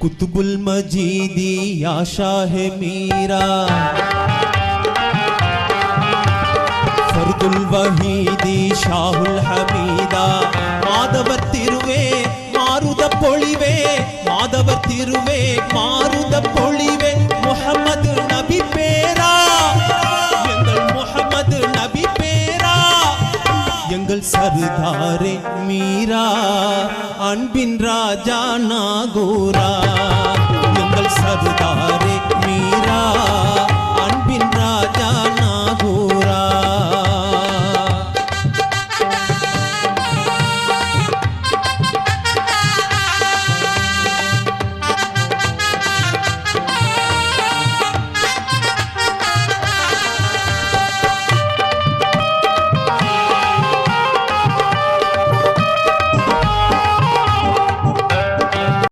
குத்துபுல் மஜீதி யா ஷாஹே மீரா ஃபர்துல் வஹீதி ஷாஹுல் ஹமீதா மாதவர் திருவே மாருத பொழிவே மாதவர் திருவே மாருத பொழிவே முஹம்மது நபி பேரா எங்கள் முஹம்மது நபி பேரா எங்கள் சர்தாரே மீரா அன்பின் ராஜா நாகூரா